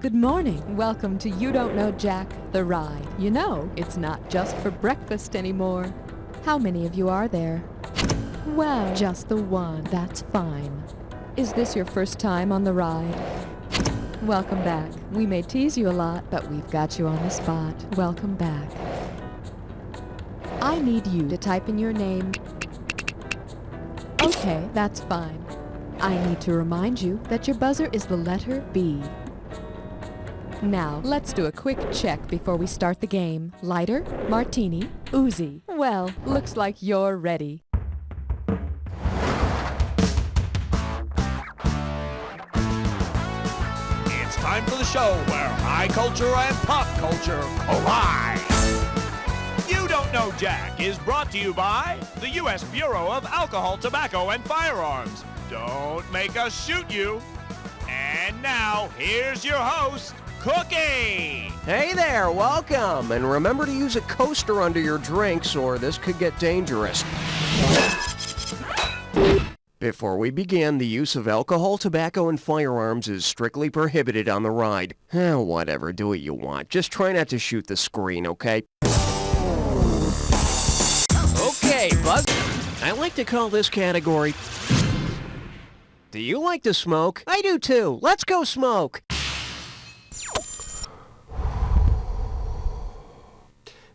Good morning. Welcome to You Don't Know Jack, the ride. You know, it's not just for breakfast anymore. How many of you are there? Well, just the one. That's fine. Is this your first time on the ride? Welcome back. We may tease you a lot, but we've got you on the spot. Welcome back. I need you to type in your name. Okay, that's fine. I need to remind you that your buzzer is the letter B. Now, let's do a quick check before we start the game. Lighter, martini, Uzi. Well, looks like you're ready. It's time for the show where high culture and pop culture collide. You Don't Know Jack is brought to you by the U.S. Bureau of Alcohol, Tobacco, and Firearms. Don't make us shoot you. And now, here's your host, Cookie! Hey there, welcome! And remember to use a coaster under your drinks or this could get dangerous. Before we begin, the use of alcohol, tobacco, and firearms is strictly prohibited on the ride. Whatever, do what you want. Just try not to shoot the screen, okay? Okay, Buzz. I like to call this category... Do you like to smoke? I do too. Let's go smoke!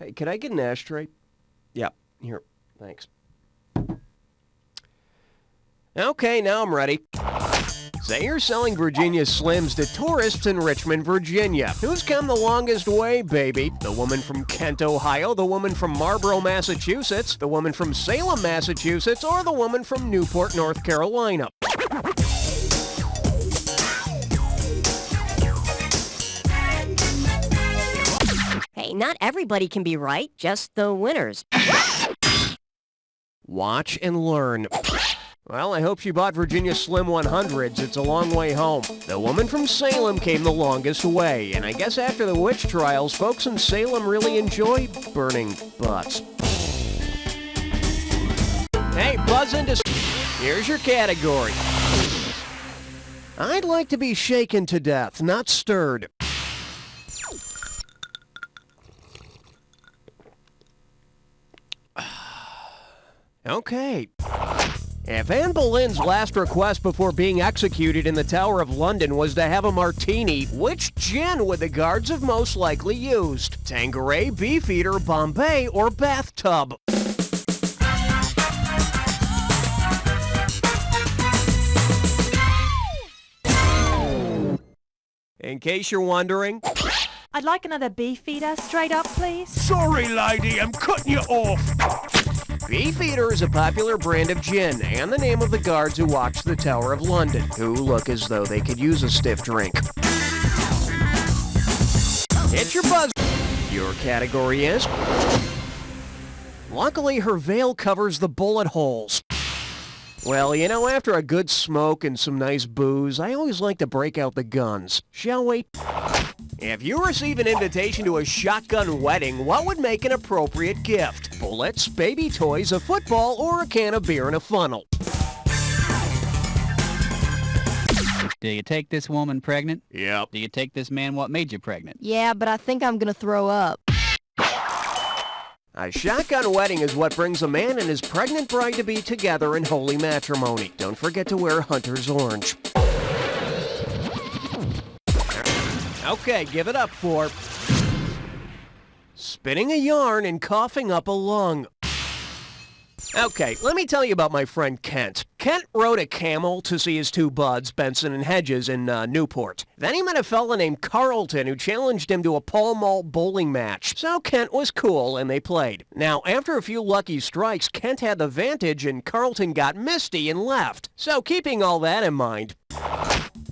Hey, can I get an ashtray? Yeah, here. Thanks. Okay, now I'm ready. Say you're selling Virginia Slims to tourists in Richmond, Virginia. Who's come the longest way, baby? The woman from Kent, Ohio, the woman from Marlborough, Massachusetts, the woman from Salem, Massachusetts, or the woman from Newport, North Carolina? Hey, not everybody can be right, just the winners. Watch and learn. Well, I hope she bought Virginia Slim 100s. It's a long way home. The woman from Salem came the longest way, and I guess after the witch trials, folks in Salem really enjoy burning butts. Hey, buzz into... Here's your category. I'd like to be shaken to death, not stirred. Okay. If Anne Boleyn's last request before being executed in the Tower of London was to have a martini, which gin would the guards have most likely used? Tanqueray, Beefeater, Bombay, or bathtub? In case you're wondering... I'd like another Beefeater, straight up, please. Sorry, lady, I'm cutting you off. Beefeater is a popular brand of gin and the name of the guards who watch the Tower of London, who look as though they could use a stiff drink. Hit your buzz. Your category is... Luckily, her veil covers the bullet holes. Well, you know, after a good smoke and some nice booze, I always like to break out the guns. Shall we? If you receive an invitation to a shotgun wedding, what would make an appropriate gift? Bullets, baby toys, a football, or a can of beer in a funnel? Do you take this woman pregnant? Yep. Do you take this man what made you pregnant? Yeah, but I think I'm gonna throw up. A shotgun wedding is what brings a man and his pregnant bride-to-be together in holy matrimony. Don't forget to wear hunter's orange. Okay, give it up for... spinning a yarn and coughing up a lung. Okay, let me tell you about my friend Kent. Kent rode a camel to see his two buds, Benson and Hedges, in Newport. Then he met a fella named Carlton who challenged him to a Pall Mall bowling match. So Kent was cool and they played. Now, after a few lucky strikes, Kent had the vantage and Carlton got misty and left. So keeping all that in mind...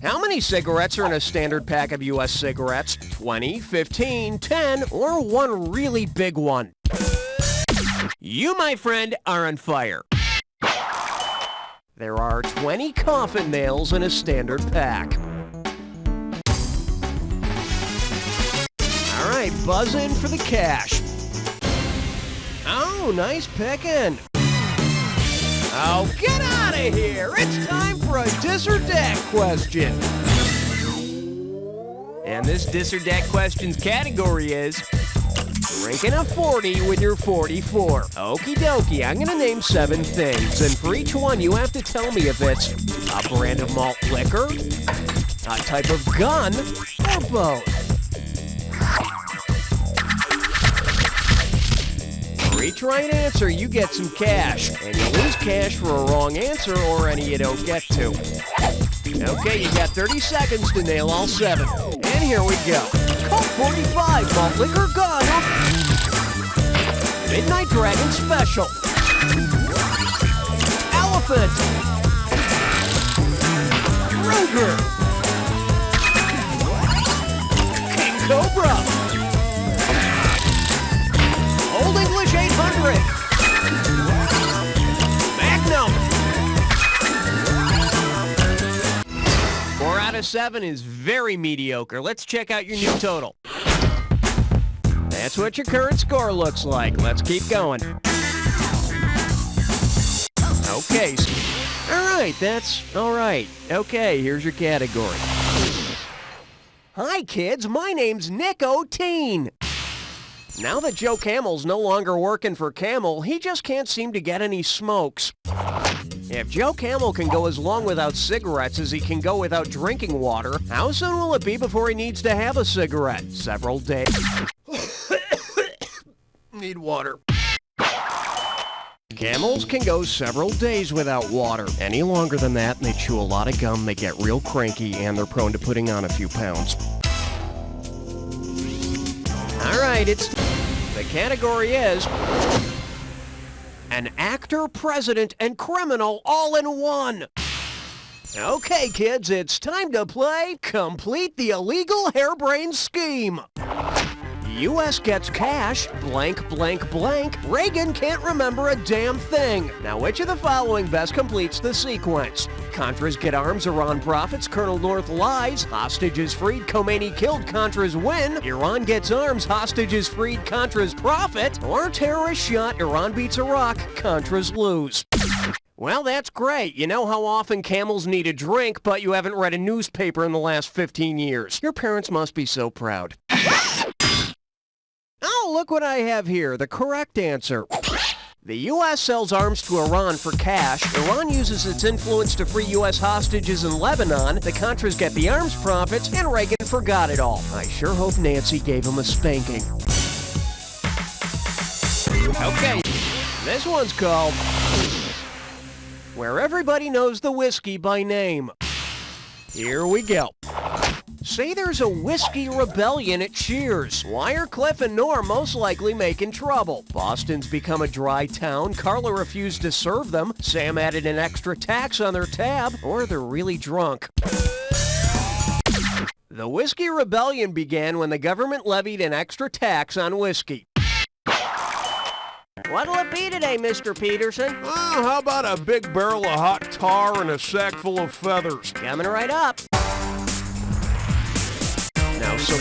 How many cigarettes are in a standard pack of U.S. cigarettes? 20, 15, 10, or one really big one? You, my friend, are on fire. There are 20 coffin nails in a standard pack. All right, buzz in for the cash. Oh, nice picking. Oh, get out of here! It's time for a dis or dat question. And this Dis or Dat questions category is drinking a 40 with your 44. Okie dokie, I'm gonna name 7 things, and for each one you have to tell me if it's a brand of malt liquor, a type of gun, or both. For each right answer, you get some cash, and you lose cash for a wrong answer or any you don't get to. Okay, you got 30 seconds to nail all 7. And here we go. Colt 45, malt liquor gun. Midnight Dragon Special. Elephant. Ruger. King Cobra. Old English 800. Magnum. 4 out of 7 is very mediocre. Let's check out your new total. That's what your current score looks like. Let's keep going. Okay. All right, that's all right. Okay, here's your category. Hi, kids. My name's Nick O'Teen. Now that Joe Camel's no longer working for Camel, he just can't seem to get any smokes. If Joe Camel can go as long without cigarettes as he can go without drinking water, how soon will it be before he needs to have a cigarette? Several days. Need water. Camels can go several days without water. Any longer than that, and they chew a lot of gum, they get real cranky, and they're prone to putting on a few pounds. All right, the category is an actor, president, and criminal all in one. Okay, kids, it's time to play Complete the Illegal Harebrained Scheme. U.S. gets cash, blank, blank, blank. Reagan can't remember a damn thing. Now, which of the following best completes the sequence? Contras get arms, Iran profits, Colonel North lies, hostages freed, Khomeini killed, Contras win, Iran gets arms, hostages freed, Contras profit, or terrorist shot, Iran beats Iraq, Contras lose. Well, that's great. You know how often camels need a drink, but you haven't read a newspaper in the last 15 years. Your parents must be so proud. Oh, look what I have here, the correct answer. The U.S. sells arms to Iran for cash, Iran uses its influence to free U.S. hostages in Lebanon, the Contras get the arms profits, and Reagan forgot it all. I sure hope Nancy gave him a spanking. Okay, this one's called Where Everybody Knows the Whiskey by Name. Here we go. Say there's a whiskey rebellion at Cheers. Why are Cliff and Norm most likely making trouble? Boston's become a dry town, Carla refused to serve them, Sam added an extra tax on their tab, or they're really drunk. The Whiskey Rebellion began when the government levied an extra tax on whiskey. What'll it be today, Mr. Peterson? Oh, how about a big barrel of hot tar and a sack full of feathers? Coming right up. Now, so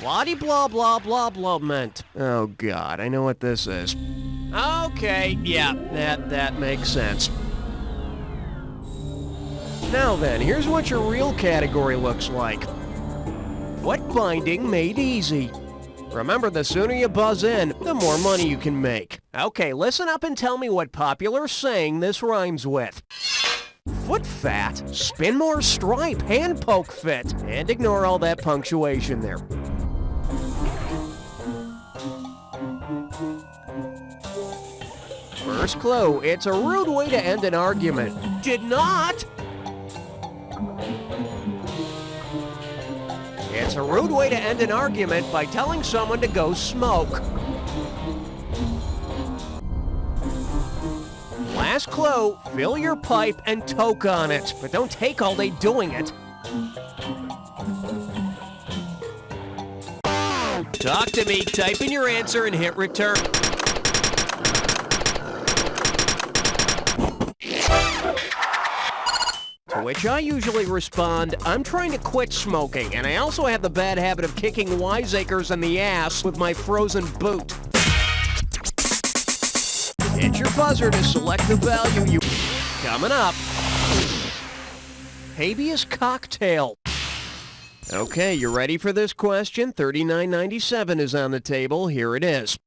blah blah blah blah meant. Oh God, I know what this is. Okay, yeah, that makes sense. Now then, here's what your real category looks like. What binding made easy? Remember, the sooner you buzz in, the more money you can make. Okay, listen up and tell me what popular saying this rhymes with. Foot fat, spin more stripe, hand poke fit, and ignore all that punctuation there. First clue, it's a rude way to end an argument. Did not! It's a rude way to end an argument by telling someone to go smoke. Last clue, fill your pipe and toke on it, but don't take all day doing it. Talk to me, type in your answer and hit return. To which I usually respond, I'm trying to quit smoking, and I also have the bad habit of kicking wiseacres in the ass with my frozen boot. Hit your buzzer to select the value you... Coming up. Habeas cocktail. Okay, you ready for this question? $39.97 is on the table. Here it is.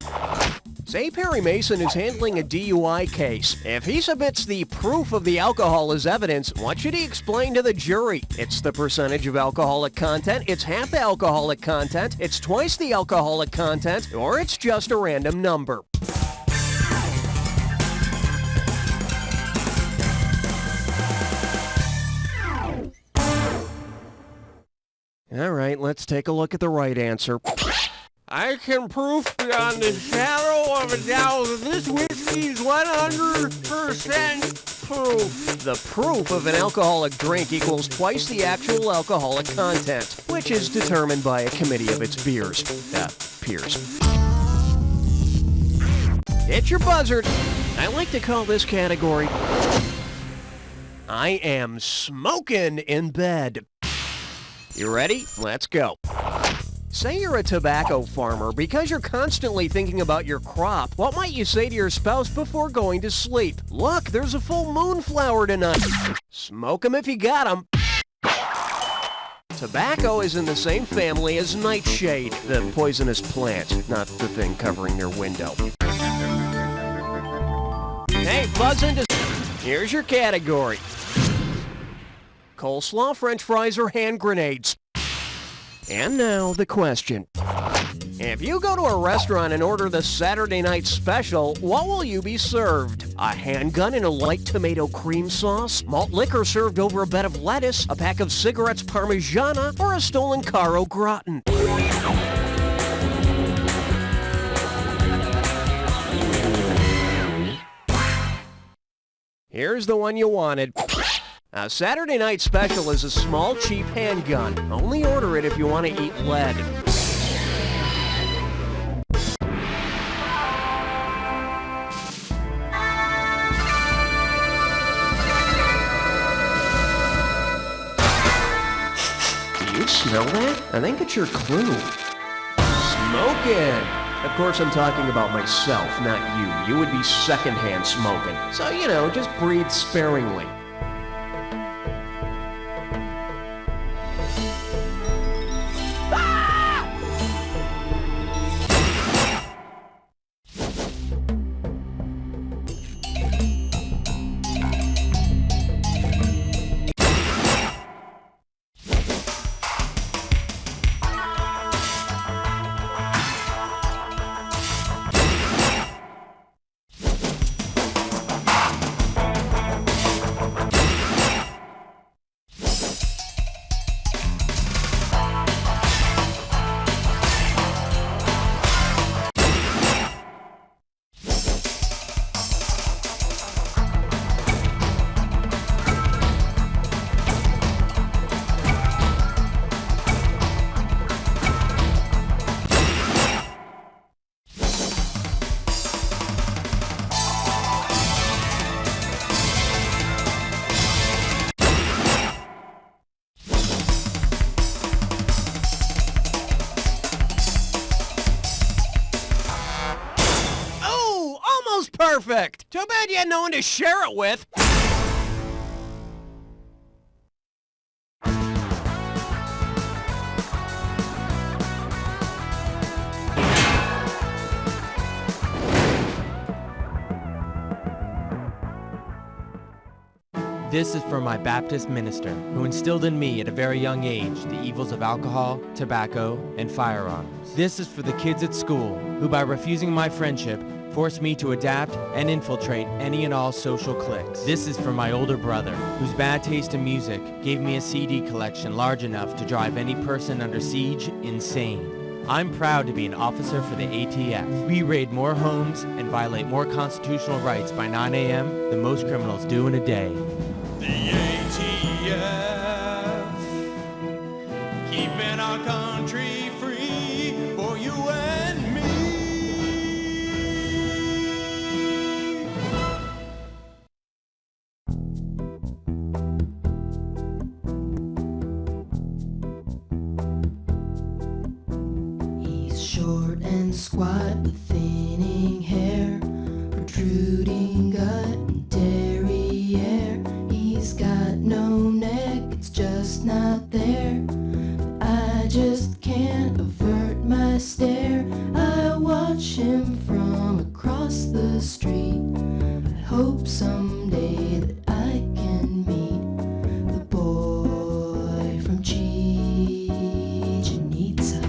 Say Perry Mason is handling a DUI case. If he submits the proof of the alcohol as evidence, what should he explain to the jury? It's the percentage of alcoholic content, it's half the alcoholic content, it's twice the alcoholic content, or it's just a random number. All right, let's take a look at the right answer. I can prove beyond the shadow of a doubt that this whiskey's 100% proof. The proof of an alcoholic drink equals twice the actual alcoholic content, which is determined by a committee of its peers. Hit your buzzard. I like to call this category, I am smoking in bed. You ready? Let's go. Say you're a tobacco farmer. Because you're constantly thinking about your crop, what might you say to your spouse before going to sleep? Look, there's a full moonflower tonight. Smoke 'em if you got 'em. Tobacco is in the same family as nightshade, the poisonous plant, not the thing covering your window. Hey, buzz into... Here's your category. Coleslaw, french fries, or hand grenades. And now, the question. If you go to a restaurant and order the Saturday night special, what will you be served? A handgun in a light tomato cream sauce? Malt liquor served over a bed of lettuce? A pack of cigarettes Parmigiana? Or a stolen car au gratin? Here's the one you wanted. A Saturday night special is a small, cheap handgun. Only order it if you want to eat lead. Do you smell that? I think it's your clue. Smoking! Of course, I'm talking about myself, not you. You would be secondhand smoking. So, you know, just breathe sparingly. Perfect! Too bad you had no one to share it with. This is from my Baptist minister, who instilled in me at a very young age the evils of alcohol, tobacco, and firearms. This is for the kids at school, who by refusing my friendship, forced me to adapt and infiltrate any and all social cliques. This is for my older brother, whose bad taste in music gave me a CD collection large enough to drive any person under siege insane. I'm proud to be an officer for the ATF. We raid more homes and violate more constitutional rights by 9 a.m. than most criminals do in a day. The ATF, keeping our country free for you and me. He's short and squat with thinning hair, protruding gut and derriere. He's got no neck, it's just not there. But I just can't avert my stare. I watch him from across the street. I hope someday that I can meet the boy from Chichen Itza.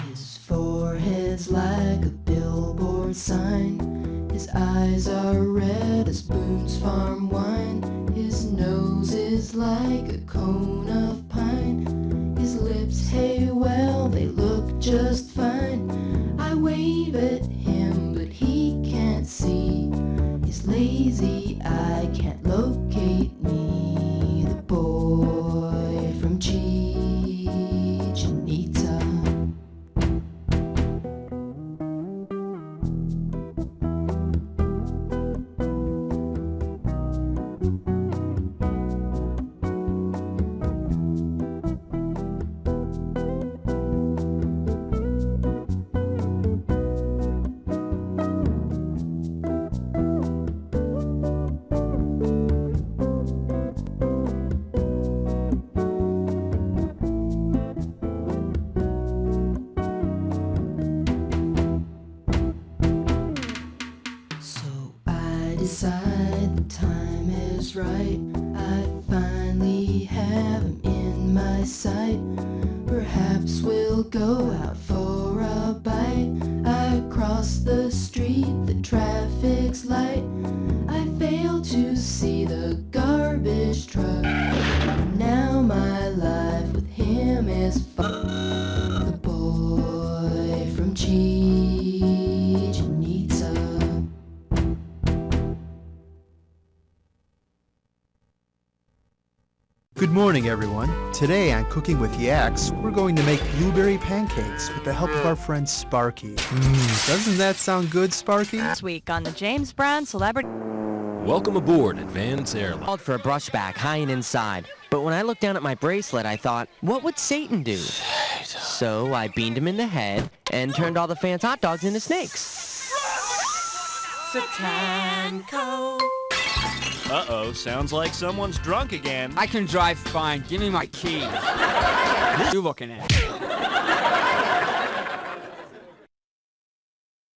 His forehead's like a billboard sign. His eyes are red as Boone's Farm wine. His nose is like a cone of pine. His lips, hey, well, they look just fine. I wave at him, but he can't see. His lazy eye can't locate me. The boy from Chichen Itza. Decide the time is right. I finally have him in my sight. Perhaps we'll go out for a bite. I cross the street, the traffic's light. I fail to see the garbage truck. Now my life with him is fun. The boy from Chichen Itza. Good morning, everyone. Today on Cooking with Yaks, we're going to make blueberry pancakes with the help of our friend Sparky. Doesn't that sound good, Sparky? This week on the James Brown Celebrity... Welcome aboard Advance Airlines. Called for a brushback high and inside. But when I looked down at my bracelet, I thought, what would Satan do? So I beamed him in the head and turned all the fans' hot dogs into snakes. Satanko. Uh-oh, sounds like someone's drunk again. I can drive fine. Give me my key. What are you looking at?